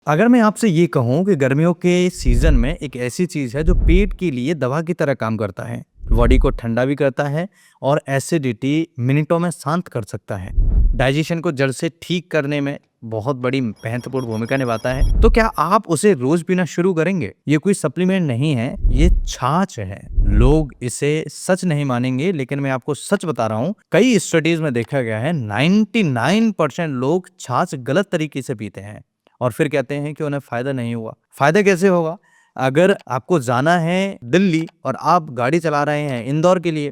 अगर मैं आपसे ये कहूँ कि गर्मियों के सीज़न में एक ऐसी चीज़ है जो पेट के लिए दवा की तरह काम करता है, बॉडी को ठंडा भी करता है और एसिडिटी मिनटों में शांत कर सकता है। डाइजेशन को जड़ से ठीक करने में बहुत बड़ी महत्वपूर्ण भूमिका निभाता है। तो क्या आप उसे रोज़ पीना शुरू करेंगे? ये कोई सप्लीमेंट नहीं है, ये छाछ है। लोग इसे सच नहीं मानेंगे लेकिन मैं आपको सच बता रहा हूँ, कई स्टडीज़ में देखा गया है 99% लोग छाछ गलत तरीके से पीते हैं। और फिर कहते हैं कि उन्हें फ़ायदा नहीं हुआ। फ़ायदा कैसे होगा? अगर आपको जाना है दिल्ली और आप गाड़ी चला रहे हैं इंदौर के लिए,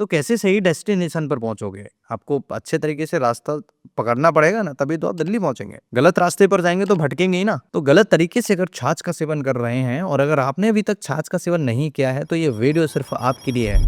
तो कैसे सही डेस्टिनेशन पर पहुँचोगे? आपको अच्छे तरीके से रास्ता पकड़ना पड़ेगा ना, तभी तो आप दिल्ली पहुँचेंगे। गलत रास्ते पर जाएँगे तो भटकेंगे ही ना। तो गलत तरीके से अगर छाछ का सेवन कर रहे हैं और अगर आपने अभी तक छाछ का सेवन नहीं किया है, तो ये वीडियो सिर्फ़ आपके लिए है।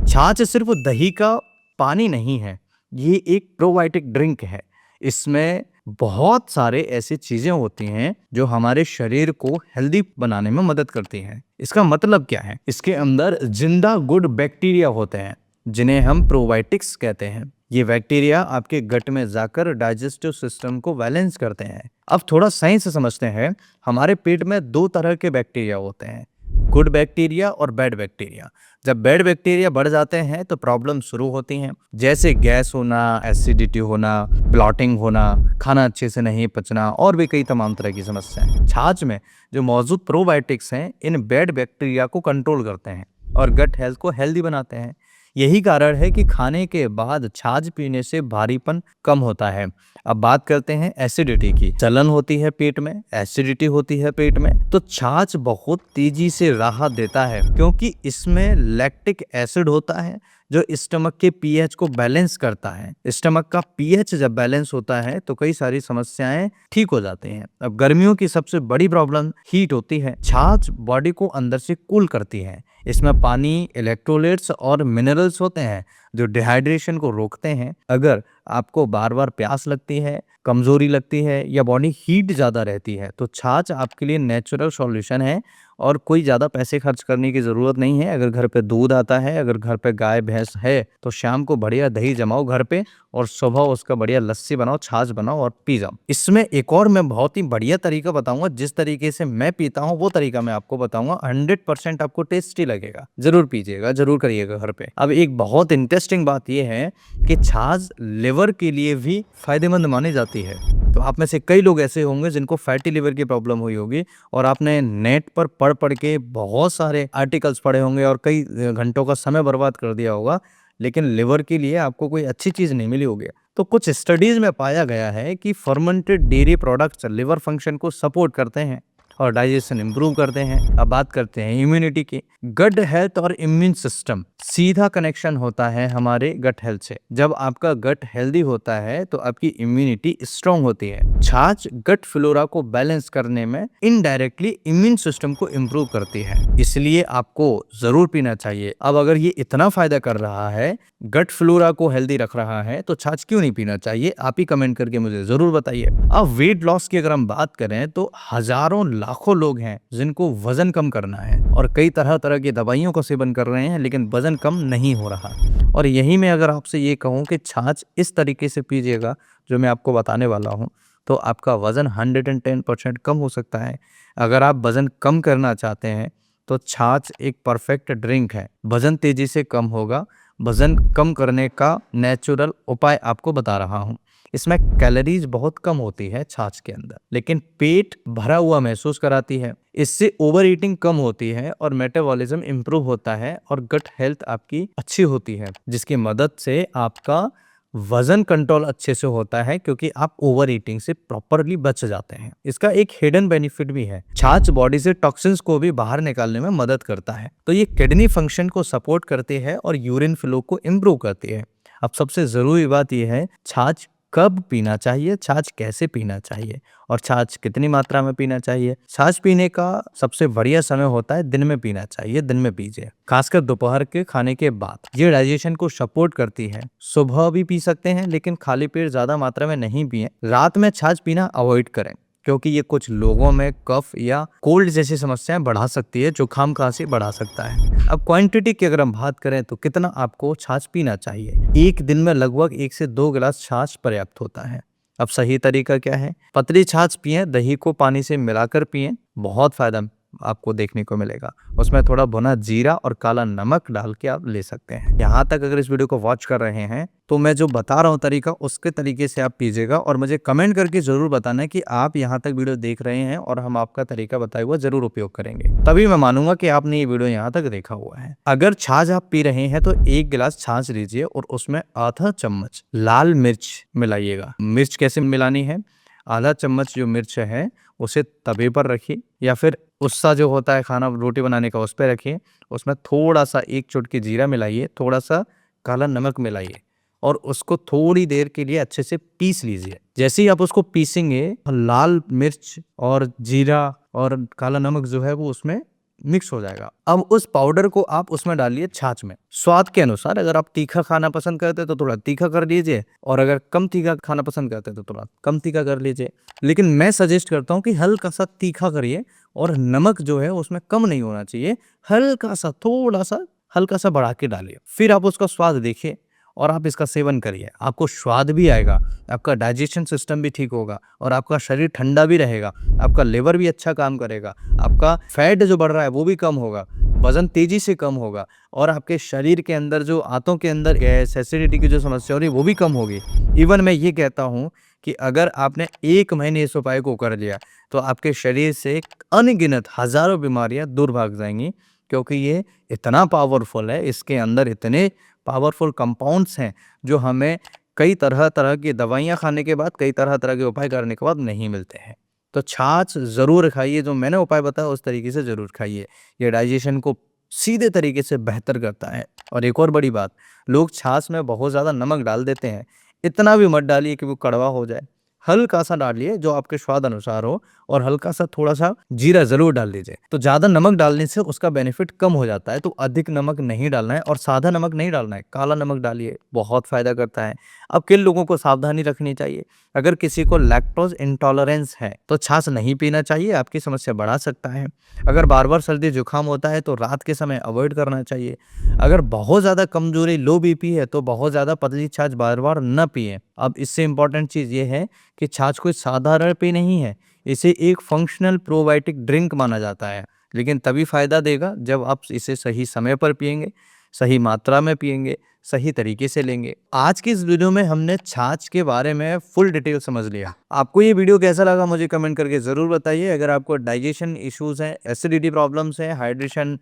छाछ सिर्फ़ दही का पानी नहीं है, ये एक प्रोबायोटिक ड्रिंक है। इसमें बहुत सारे ऐसी चीज़ें होती हैं जो हमारे शरीर को हेल्दी बनाने में मदद करती हैं। इसका मतलब क्या है? इसके अंदर ज़िंदा गुड बैक्टीरिया होते हैं, जिन्हें हम प्रोबायोटिक्स कहते हैं। ये बैक्टीरिया आपके गट में जाकर डाइजेस्टिव सिस्टम को बैलेंस करते हैं। अब थोड़ा साइंस समझते हैं। हमारे पेट में 2 तरह के बैक्टीरिया होते हैं, गुड बैक्टीरिया और बैड बैक्टीरिया। जब बैड बैक्टीरिया बढ़ जाते हैं तो प्रॉब्लम शुरू होती हैं, जैसे गैस होना, एसिडिटी होना, ब्लॉटिंग होना, खाना अच्छे से नहीं पचना और भी कई तमाम तरह की समस्याएं। छाछ में जो मौजूद प्रोबायोटिक्स हैं, इन बैड बैक्टीरिया को कंट्रोल करते हैं और गट हेल्थ को हेल्दी बनाते हैं। यही कारण है कि खाने के बाद छाछ पीने से भारीपन कम होता है। अब बात करते हैं एसिडिटी की। जलन होती है पेट में, एसिडिटी होती है पेट में, तो छाछ बहुत तेजी से राहत देता है क्योंकि इसमें लैक्टिक एसिड होता है जो स्टमक के पीएच को बैलेंस करता है। स्टमक का पीएच जब बैलेंस होता है तो कई सारी समस्याएं ठीक हो जाती हैं। अब गर्मियों की सबसे बड़ी प्रॉब्लम हीट होती है। छाछ बॉडी को अंदर से कूल करती है। इसमें पानी, इलेक्ट्रोलाइट्स और मिनरल्स होते हैं जो डिहाइड्रेशन को रोकते हैं। अगर आपको बार-बार प्यास लगती है, कमज़ोरी लगती है या बॉडी हीट ज़्यादा रहती है, तो छाछ आपके लिए नेचुरल सॉल्यूशन है और कोई ज़्यादा पैसे खर्च करने की ज़रूरत नहीं है। अगर घर पे दूध आता है, अगर घर पे गाय भैंस है, तो शाम को बढ़िया दही जमाओ घर पे और सुबह उसका बढ़िया लस्सी बनाओ, छाछ बनाओ और पी जाओ। इसमें एक और मैं बहुत ही बढ़िया तरीका बताऊँगा, जिस तरीके से मैं पीता हूँ वो तरीका मैं आपको बताऊँगा। 100% आपको टेस्टी लगेगा। ज़रूर पीजिएगा, ज़रूर करिएगा घर पे। अब एक बहुत इंटरेस्टिंग बात ये है कि छाछ लिवर के लिए भी फ़ायदेमंद मानी जाती है। तो आप में से कई लोग ऐसे होंगे जिनको फैटी लिवर की प्रॉब्लम हुई होगी और आपने नेट पर पढ़ के बहुत सारे आर्टिकल्स पढ़े होंगे और कई घंटों का समय बर्बाद कर दिया होगा, लेकिन लिवर के लिए आपको कोई अच्छी चीज़ नहीं मिली होगी। तो कुछ स्टडीज़ में पाया गया है कि fermented dairy products liver function को सपोर्ट करते हैं और डाइजेशन इंप्रूव करते हैं। अब बात करते हैं इम्यूनिटी की। गट हेल्थ और इम्यून सिस्टम सीधा कनेक्शन होता है हमारे गट हेल्थ से। जब आपका गट हेल्दी होता है तो आपकी इम्यूनिटी स्ट्रांग होती है। छाछ गट फ्लोरा को बैलेंस करने में इनडायरेक्टली इम्यून सिस्टम को इम्प्रूव करती है, इसलिए आपको जरूर पीना चाहिए। अब अगर ये इतना फायदा कर रहा है, गट फ्लोरा को हेल्दी रख रहा है, तो छाछ क्यों नहीं पीना चाहिए? आप ही कमेंट करके मुझे जरूर बताइए। अब वेट लॉस की अगर हम बात करें तो हजारों लाखों लोग हैं जिनको वजन कम करना है और कई तरह तरह की दवाइयों का सेवन कर रहे हैं, लेकिन वजन कम नहीं हो रहा। और यही मैं अगर आपसे ये कहूँ कि छाछ इस तरीके से पीजिएगा जो मैं आपको बताने वाला हूँ, तो आपका वजन 110% कम हो सकता है। अगर आप वजन कम करना चाहते हैं तो छाछ एक परफेक्ट ड्रिंक है। वजन तेजी से कम होगा। वजन कम करने का नेचुरल उपाय आपको बता रहा हूँ। इसमें कैलोरीज बहुत कम होती है छाछ के अंदर, लेकिन पेट भरा हुआ महसूस कराती है। इससे ओवर ईटिंग कम होती है और मेटाबॉलिज्म इंप्रूव होता है और गट हेल्थ आपकी अच्छी होती है, जिसकी मदद से आपका वजन कंट्रोल अच्छे से होता है क्योंकि आप ओवर ईटिंग से प्रॉपरली बच जाते हैं। इसका एक हिडन बेनिफिट भी है। छाछ बॉडी से टॉक्सिन्स को भी बाहर निकालने में मदद करता है, तो ये किडनी फंक्शन को सपोर्ट करती है और यूरिन फ्लो को इम्प्रूव करती है। अब सबसे जरूरी बात यह है, छाछ कब पीना चाहिए, छाछ कैसे पीना चाहिए और छाछ कितनी मात्रा में पीना चाहिए। छाछ पीने का सबसे बढ़िया समय होता है दिन में पीना चाहिए, दिन में पीजिए, खासकर दोपहर के खाने के बाद। ये डाइजेशन को सपोर्ट करती है। सुबह भी पी सकते हैं, लेकिन खाली पेट ज्यादा मात्रा में नहीं पिए। रात में छाछ पीना अवॉइड करें क्योंकि ये कुछ लोगों में कफ या कोल्ड जैसी समस्याएं बढ़ा सकती है, जुकाम खांसी बढ़ा सकता है। अब क्वांटिटी की अगर हम बात करें तो कितना आपको छाछ पीना चाहिए? एक दिन में लगभग 1 से 2 गिलास छाछ पर्याप्त होता है। अब सही तरीका क्या है? पतली छाछ पिएं, दही को पानी से मिलाकर पिएं, बहुत फायदा आपको देखने को मिलेगा। उसमें थोड़ा भुना जीरा और काला नमक डाल के आप ले सकते हैं। यहाँ तक अगर इस वीडियो को वॉच कर रहे हैं तो मैं जो बता रहा हूँ तरीका, उसके तरीके से आप पीजिएगा और मुझे कमेंट करके जरूर बताना कि आप यहाँ तक वीडियो देख रहे हैं और हम आपका तरीका बताया हुआ जरूर उपयोग करेंगे। तभी मैं मानूंगा कि आपने ये वीडियो यहाँ तक देखा हुआ है। अगर छाछ आप पी रहे हैं तो 1 गिलास छाछ लीजिए और उसमें आधा चम्मच लाल मिर्च मिलाइएगा। मिर्च कैसे मिलानी है? आधा चम्मच जो मिर्च है उसे तवे पर रखिए या फिर उससा जो होता है खाना रोटी बनाने का, उस पर रखिए। उसमें थोड़ा सा 1 चुटकी जीरा मिलाइए, थोड़ा सा काला नमक मिलाइए और उसको थोड़ी देर के लिए अच्छे से पीस लीजिए। जैसे ही आप उसको पीसेंगे, लाल मिर्च और जीरा और काला नमक जो है वो उसमें मिक्स हो जाएगा। अब उस पाउडर को आप उसमें डालिए छाछ में, स्वाद के अनुसार। अगर आप तीखा खाना पसंद करते हैं तो थोड़ा तीखा कर लीजिए और अगर कम तीखा खाना पसंद करते हैं तो थोड़ा कम तीखा कर लीजिए। लेकिन मैं सजेस्ट करता हूँ कि हल्का सा तीखा करिए और नमक जो है उसमें कम नहीं होना चाहिए, हल्का सा, थोड़ा सा हल्का सा बढ़ा के डालिए। फिर आप उसका स्वाद देखिए और आप इसका सेवन करिए। आपको स्वाद भी आएगा, आपका डाइजेशन सिस्टम भी ठीक होगा और आपका शरीर ठंडा भी रहेगा, आपका लिवर भी अच्छा काम करेगा, आपका फैट जो बढ़ रहा है वो भी कम होगा, वजन तेजी से कम होगा और आपके शरीर के अंदर जो आंतों के अंदर गैस, एसिडिटी की जो समस्या हो रही है वो भी कम होगी। इवन मैं ये कहता हूँ कि अगर आपने 1 महीने इस उपाय को कर लिया तो आपके शरीर से अनगिनत हजारों बीमारियां दूर भाग जाएंगी, क्योंकि ये इतना पावरफुल है। इसके अंदर इतने पावरफुल कंपाउंड्स हैं जो हमें कई तरह तरह की दवाइयाँ खाने के बाद, कई तरह तरह के उपाय करने के बाद नहीं मिलते हैं। तो छाछ ज़रूर खाइए, जो मैंने उपाय बताया उस तरीके से ज़रूर खाइए। ये डाइजेशन को सीधे तरीके से बेहतर करता है। और एक और बड़ी बात, लोग छाछ में बहुत ज़्यादा नमक डाल देते हैं। इतना भी मत डालिए कि वो कड़वा हो जाए, हल्का सा डालिए जो आपके स्वाद अनुसार हो और हल्का सा थोड़ा सा जीरा जरूर डाल दीजिए। तो ज्यादा नमक डालने से उसका बेनिफिट कम हो जाता है, तो अधिक नमक नहीं डालना है और सादा नमक नहीं डालना है, काला नमक डालिए, बहुत फायदा करता है। अब किन लोगों को सावधानी रखनी चाहिए? अगर किसी को लैक्टोज इंटॉलरेंस है तो छाछ नहीं पीना चाहिए, आपकी समस्या बढ़ा सकता है। अगर बार बार सर्दी जुकाम होता है तो रात के समय अवॉइड करना चाहिए। अगर बहुत ज़्यादा कमजोरी, लो बीपी है तो बहुत ज़्यादा पतली छाछ बार बार न पिए। अब इससे इम्पोर्टेंट चीज़ ये है कि छाछ कोई साधारण पेय नहीं है, इसे एक फंक्शनल प्रोबायोटिक ड्रिंक माना जाता है। लेकिन तभी फायदा देगा जब आप इसे सही समय पर पिएंगे, सही मात्रा में पिएंगे, सही तरीके से लेंगे। आज की इस वीडियो में हमने छाछ के बारे में फुल डिटेल समझ लिया। आपको ये वीडियो कैसा लगा मुझे कमेंट करके ज़रूर बताइए। अगर आपको डाइजेशन इश्यूज़ हैं, एसिडिटी प्रॉब्लम्स हैं, हाइड्रेशन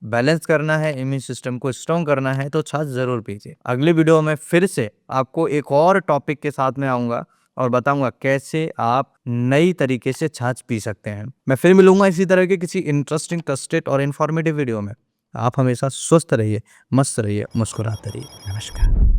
बैलेंस करना है, इम्यून सिस्टम को स्ट्रॉन्ग करना है तो छाछ ज़रूर पीजिए। अगले वीडियो में फिर से आपको एक और टॉपिक के साथ में आऊँगा और बताऊंगा कैसे आप नई तरीके से छाछ पी सकते हैं। मैं फिर मिलूंगा इसी तरह के किसी इंटरेस्टिंग, ट्रस्टेड और इन्फॉर्मेटिव वीडियो में। आप हमेशा स्वस्थ रहिए, मस्त रहिए, मुस्कुराते रहिए। नमस्कार।